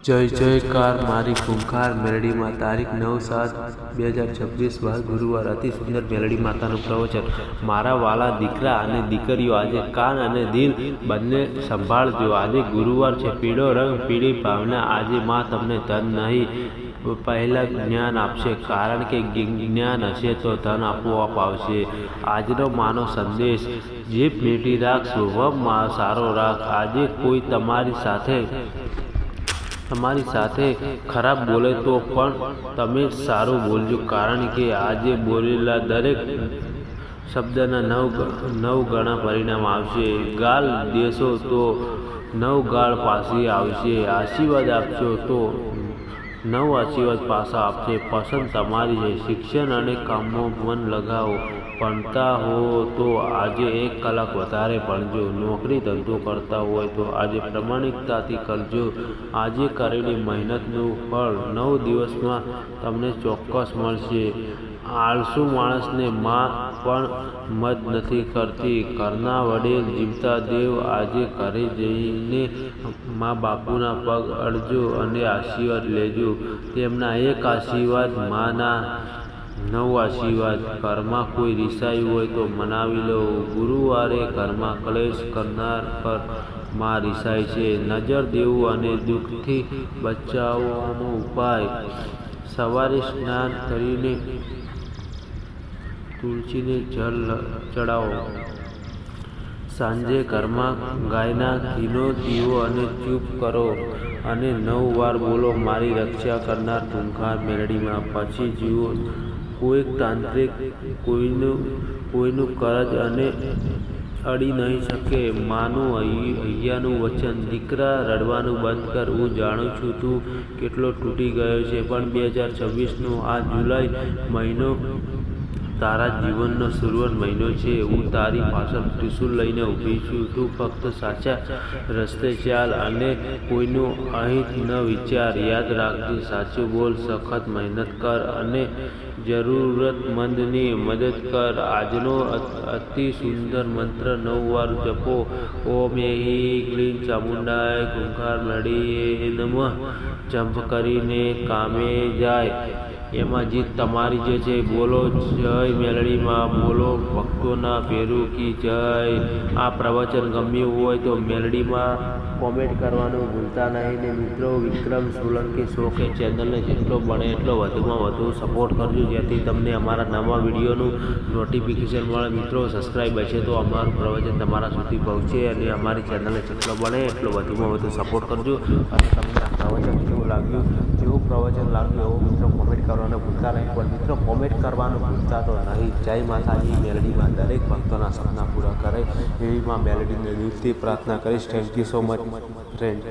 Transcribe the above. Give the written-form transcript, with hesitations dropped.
જય જયકાર મારી ખૂંખાર મેલડીમાં તારીખ 9/7/2026 વાર ગુરુવાર અતિ સુંદર મેલડી માતાનું પ્રવચન। મારા વાલા દીકરા અને દીકરીઓ, આજે કાન અને દિલ બંને સંભાળજો। આજે ગુરુવાર છે, પીળો રંગ, પીળી ભાવના। આજે માં તમને ધન નહીં, પહેલા જ્ઞાન આપશે, કારણ કે જ્ઞાન હશે તો ધન આપોઆપ આવશે। આજનો માનો સંદેશ, જીભ મીઠી રાખ, સ્વભાવ સારો રાખ। આજે કોઈ તમારી સાથે ખરાબ બોલે તો પણ તમે સારું બોલજો, કારણ કે આજે બોલેલા દરેક શબ્દના 9 ગણા પરિણામ આવશે। ગાળ દેશો તો 9 ગાળ પાછી આવશે। આશીર્વાદ આપશો તો 9 આશીર્વાદ પાછા આપશે। પસંદ તમારી છે। શિક્ષણ અને કામમાં મન લગાવો। ભણતા હો તો આજે 1 કલાક વધારે ભણજો। નોકરી ધંધો કરતા હોય તો આજે પ્રમાણિકતાથી કરજો। આજે કરેલી મહેનતનું ફળ 9 દિવસમાં તમને ચોક્કસ મળશે। આળસુ માણસને માં પણ મદ નથી કરતી। ઘરના વડીલ, જીવતા દેવ, આજે ઘરે જઈને મા બાપુના પગ અડજો અને આશીર્વાદ લેજો। તેમના 1 આશીર્વાદ, માના 9 આશીર્વાદ। ઘરમાં કોઈ રિસાયું હોય તો મનાવી લો। ગુરુવારે ઘરમાં ક્લેશ કરનાર પર માં રિસાય છે। નજર દેવું અને દુઃખથી બચાવવાનો ઉપાય, સવારે સ્નાન કરીને તુલસીને જળ ચડાવો। સાંજે ઘરમાં ગાયના ઘીનો દીવો અને ચૂપ કરો અને 9 વાર બોલો, મારી રક્ષા કરનાર ખૂંખાર મેલડીમાં। પછી જુઓ, કોઈ તાંત્રિક કોઈનું કરજ અને અડી નહીં શકે। માનું અહીંયાનું વચન, દીકરા રડવાનું બંધ કર। હું જાણું છું તું કેટલો તૂટી ગયો છે, પણ 2026નો આ જુલાઈ મહિનો તારા જીવનનો શરૂઆત મહિનો છે। હું તારી પાછળ ત્રિશૂળ લઈને ઊભી છું। તું ફક્ત સાચા રસ્તે ચાલ અને કોઈનું અહિત ન વિચાર। યાદ રાખજે, સાચું બોલ, સખત મહેનત કર અને જરૂરતમંદની મદદ કર। આજનો અતિ સુંદર મંત્ર 9 વાર જપો। ઓમ એહી ક્લીમ ચામુંડાય ખૂંખાર મેલડીએ નમઃ જપ કરીને કામે જાય। એમાં જીત તમારી જ છે। બોલો જય મેલડીમાં, બોલો ભક્તોના ભેરુ કી જય। આ પ્રવચન ગમ્યું હોય તો મેલડીમાં કોમેન્ટ કરવાનું ભૂલતા નહીં। ને મિત્રો, વિક્રમ સોલંકી શો કે ચેનલને જેટલો બને એટલો વધુમાં વધુ સપોર્ટ કરજો, જેથી તમને અમારા નવા વિડીયોનું નોટિફિકેશન મળે। મિત્રો, સબસ્ક્રાઈબ હશે તો અમારું પ્રવચન તમારા સુધી પહોંચે, અને અમારી ચેનલને જેટલો બને એટલો વધુમાં વધુ સપોર્ટ કરજો। અને તમને આ પ્રવચન કેવું લાગ્યું, જેવું પ્રવચન લાગ્યું એવું મિત્રો કોમેન્ટ કરવાનું ભૂલતા નહીં। પણ મિત્રો, કોમેન્ટ કરવાનું ભૂલતા તો નહીં। જય માતાજી, મેલડીમાં દરેક ભક્તોના સપના પૂરા કરે એવી માં મેલડીને દિલથી પ્રાર્થના કરીશ। Thank you so much friend.